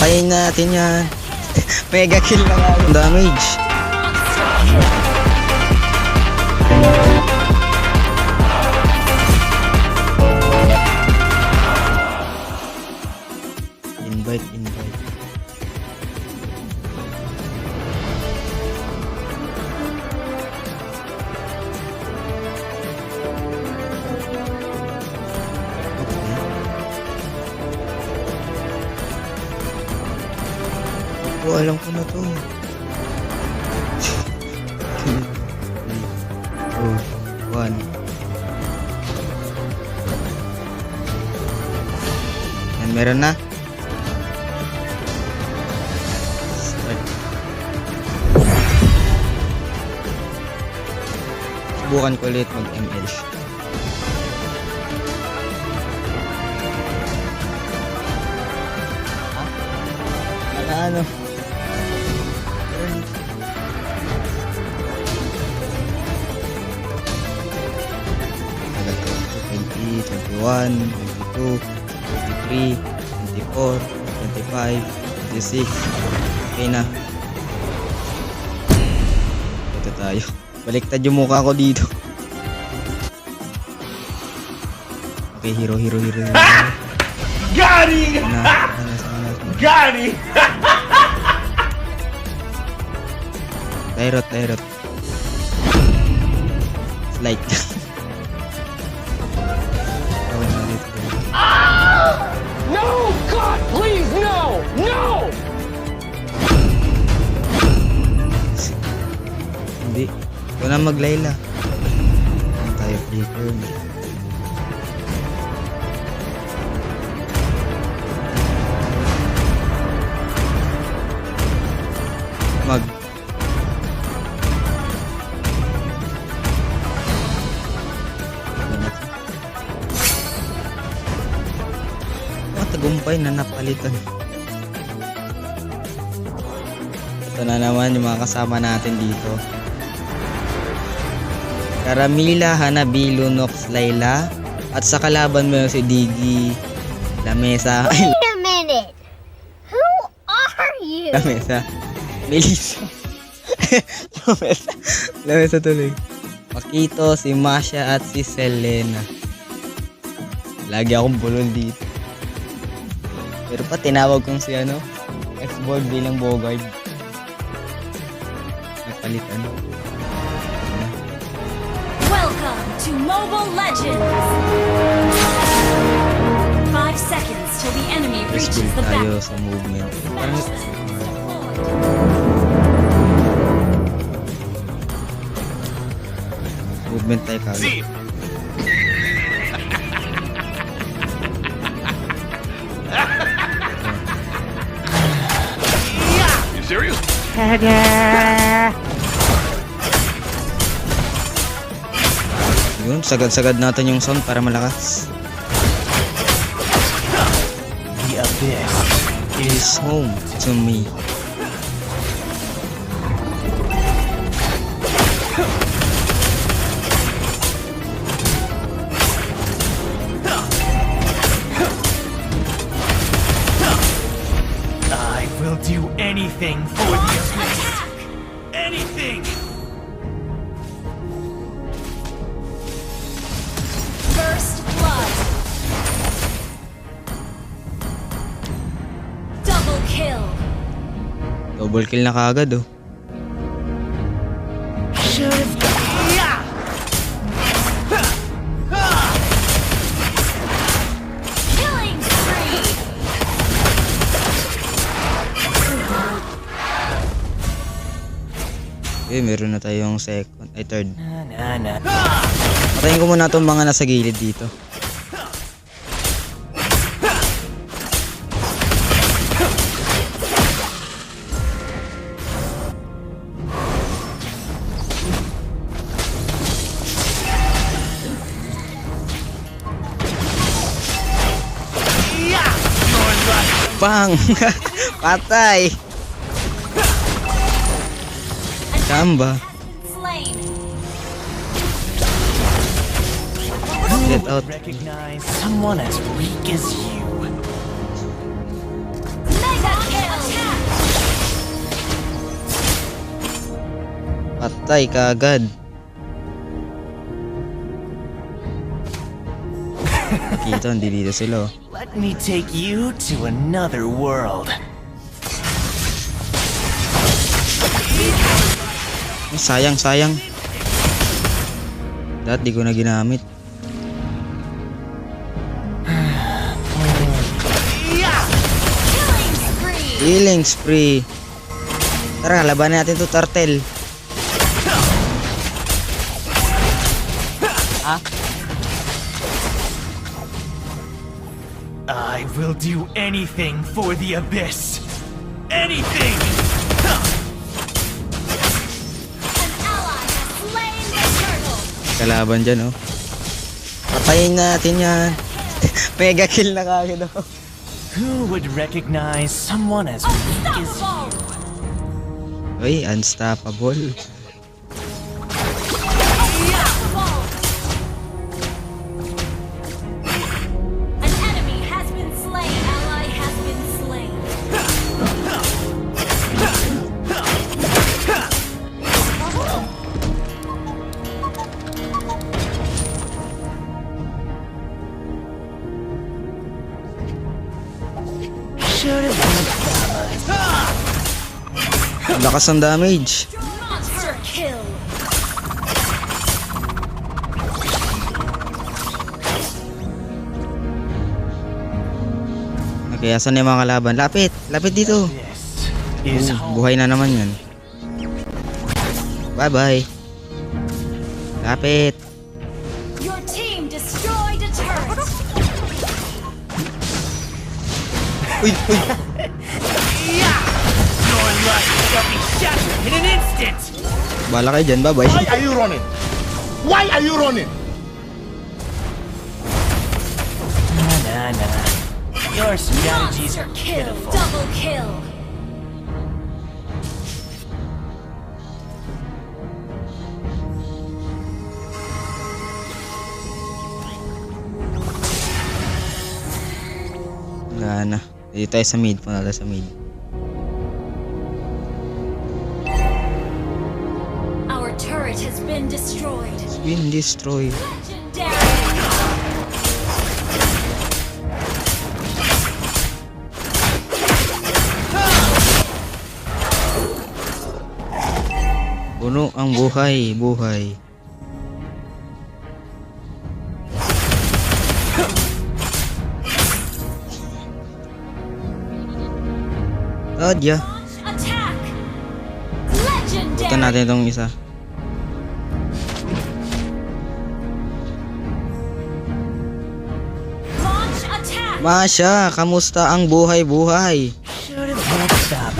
Kakain natin yan. Mega kill na nga. Damage. Invite. Oh, alam ko na to. 3, 2, 1. Yan, meron na. Start. Subukan ko ulit mag-ML. Ano? 21, 22, 23, 24, 25, 26. Okay na. Ito tayo. Baliktad yung mukha ko dito. Okay, hero. Got it! Got it! Tyrot. Slide. No! God, please, no! No! Hindi. Ito na mag-Layla. Ano tayo flicker? Tagumpay na napalitan. Ito na naman yung mga kasama natin dito. Caramilla, Hanabi, Lunox, Layla. At sa kalaban mo si Diggy, Lamesa. Ay, Wait a minute. Who are you? Lamesa. Melissa. Lamesa tuloy. Makito, si Masha at si Selena. Lagi akong bulol dito. Pero pa tinawag kong si X-Board bilang Bogard. Nagpalitan. Welcome to Mobile Legends! 5 seconds till the enemy Let's reaches build the tayo battle. sa movement. Parang movement tayo kagad. You serious? Yun, sagad-sagad natin yung sound para malakas. The abyss Is home to me. I will do anything for the abyss. Anything! First blood. Double kill. Double kill na kagad oh. Killing spree. Okay, meron na tayong second, ay third. Patayin ko muna itong mga nasa gilid dito. Bang! Patay! Kamba. Slain. Get out. Recognize someone as weak as you. Mega kill. Patay kaagad. Kita, hindi dito sila. Let me take you to another world. Ay, sayang, sayang. Dati di ko na ginamit. Killing spree. Healing spree. Tara, labanan natin to turtle. I will do anything for the abyss. Anything! An ally has slain the turtle. Kalaban dyan, oh. Patayin natin yan. Mega kill na kagad ako. Who would recognize someone as weak as Unstoppable. Uy, unstoppable. Unstoppable. An enemy has been slain. Ally has been slain. should have been Lakas ng damage. Monster kill. Okay, asan na yung mga kalaban? Lapit! Lapit dito! This is home. Buhay na naman yan. Bye-bye! Lapit! Your team destroyed a turret. Uy! Uy! Your life shall be shattered in an instant. Bala kayo dyan, bye-bye! Why are you running? Why are you running? Nah. Your strategies Monster are kill. pitiful. Double kill. Wala na. Dito tayo sa mid. Punta tayo sa mid. Our turret has been destroyed. Been destroyed. Legendary. Puno ang buhay. Buhay. Tadya. Launch attack. Legendary. Punta natin itong isa. Launch attack. Masha, kamusta ang buhay-buhay? Should have been stopped.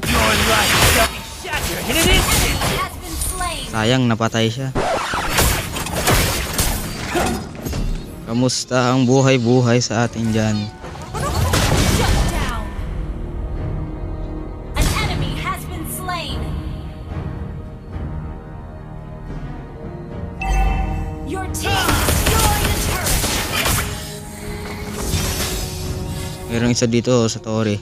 Your life shall be shattered in an instant. Enemy has been slain. Sayang, napatay siya. Kamusta ang buhay-buhay sa atin dyan? Shut down. An enemy has been slain. Your team destroyed a turret. Merong isa dito sa Tori.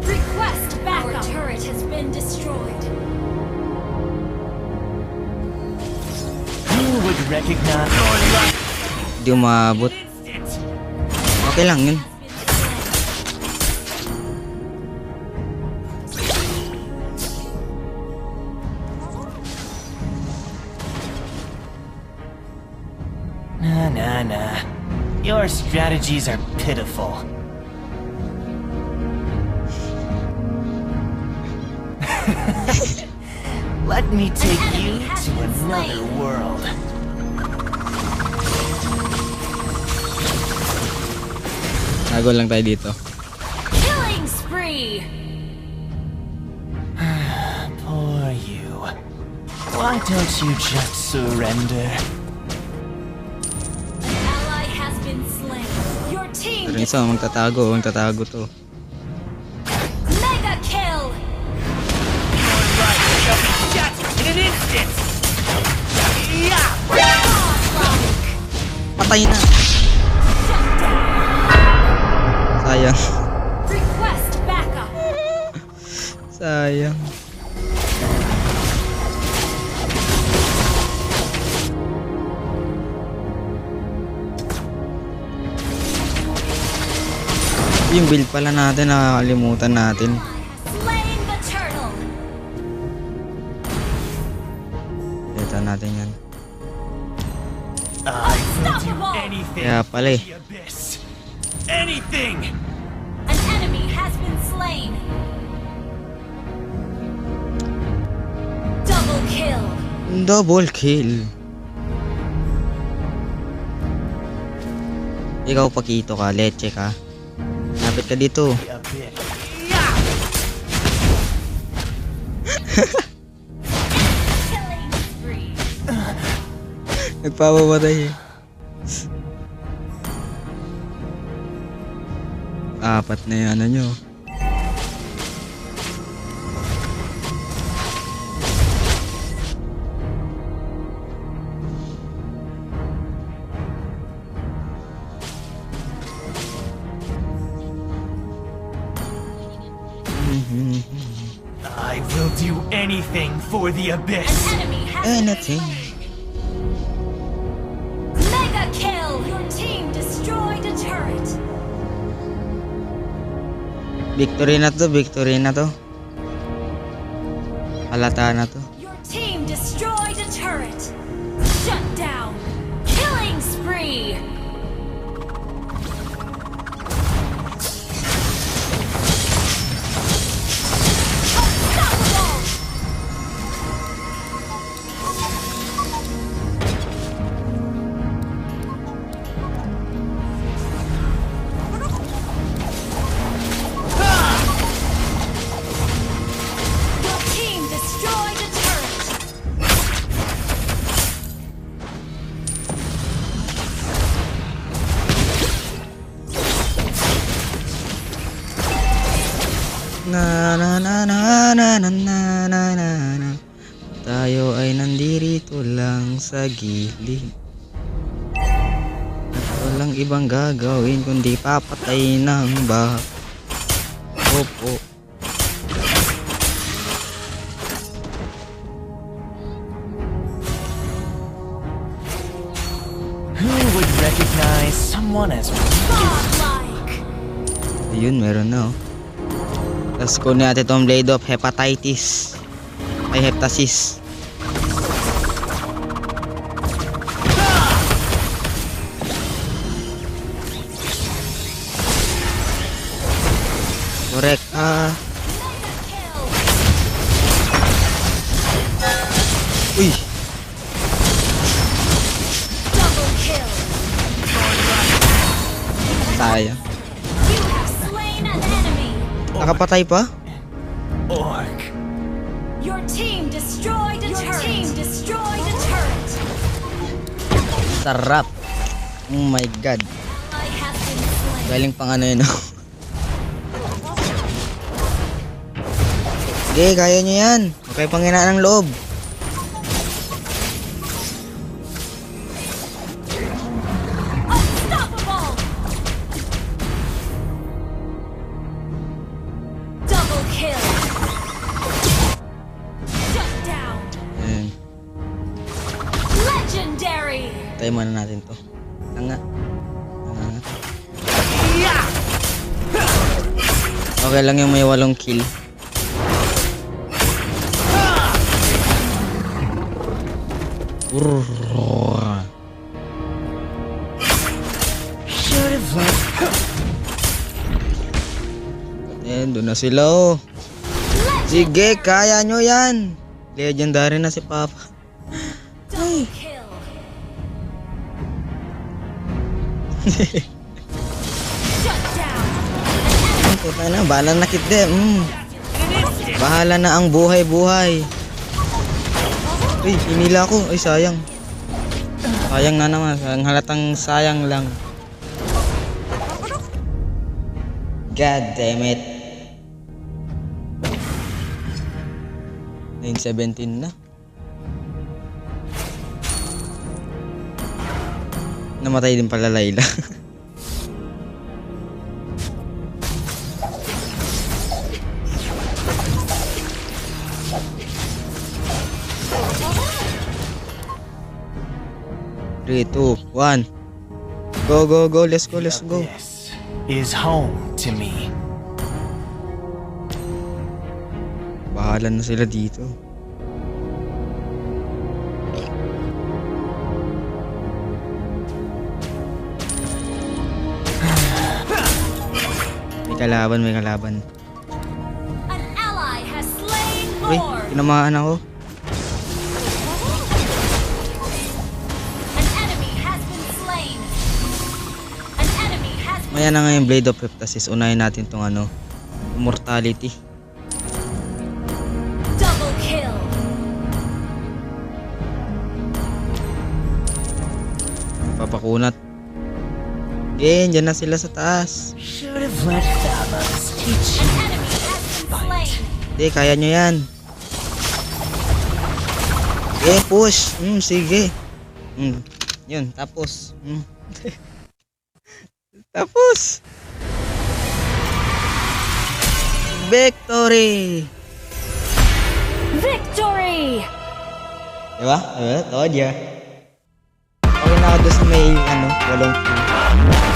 Request backup. Our turret has been destroyed. Who would recognize your life Hindi umabot. in an instant? Okay lang yun. Has been slain. Nah. Your strategies are pitiful. Let me take you enemy has to been another slain. world. Tago lang tayo dito. Killing spree. Poor you. Why don't you just surrender? An ally has been slain. Your team Pero isa, magtatago to. mega kill. Your life shall be shattered in an instant. Yeah! Patay na! Sayang. Request backup. Sayang. Yung build pala natin, nakakalimutan natin. Slain the turtle. Ito natin yan. I will do Unstoppable. anything Kaya pala eh. for the abyss. Anything! An enemy has been slain. Double kill. Double kill. Ikaw Pakito ka, leche ka. Lapit ka dito. The abyss. Killing spree. Nagpapamatay eh. Apat na yung ano nyo. I will do anything for the abyss. An enemy has been Anything. mega kill. Your team destroyed a turret. Victory na to, victory na to. Halata na to. Your team destroyed a turret. Shut down. Killing spree. Unstoppable. Your team destroyed a turret. Na na na na na na na na na na. Tayo ay nandirito lang sa gilid. Walang ibang gagawin kundi papatay ng baha. Opo. Who would recognize someone as Godlike. Ayun, meron na oh. Tapos kunin natin itong Blade of Hepatitis. Ay, Heptasis. Correct. Uy. Double kill. Sayang. You have slain an enemy. Nakapatay pa? orc? Your team destroyed a turret. Your team destroyed a turret. Sarap. Oh my god. I have been slain. Galing pang ano yun. Sige, kaya nyo yan. Okay, panghinaan ng loob. Unstoppable. Double kill. Shut down. Ayan. Legendary. Tayo muna natin to. Tanga. Tanga. Okay lang yung may 8 kill. Should have left. Ayan, doon na sila oh. Sige, kaya nyo yan. Legendary na si Papa. Double kill. Shut down. Puta na, bahala na kit dem. Bahala na ang buhay-buhay. Uy, hinila ko. Ay, sayang. Sayang na naman. Ang halatang sayang lang. God damn it. 9:17 na. Namatay din pala Layla. 3, 2, 1. Go, go, go. Let's go, let's go. This is home to me. Bahala na sila dito. May kalaban, may kalaban. An ally has slain Uy, Lord. tinamaan ako. An enemy has been slain. An enemy has been Maya na nga yung Blade of Heptasis. Unahin natin tong ano, Immortality. double kill. Papakunat. Again, dyan na sila sa taas. Should have let Thanos teach An you. enemy has been slain. Hindi, kaya nyo yan. Eh, push. Sige. Yun, tapos. Tapos. Victory! Victory! Diba? Told ya. Okay na ako doon sa may, 8 kill.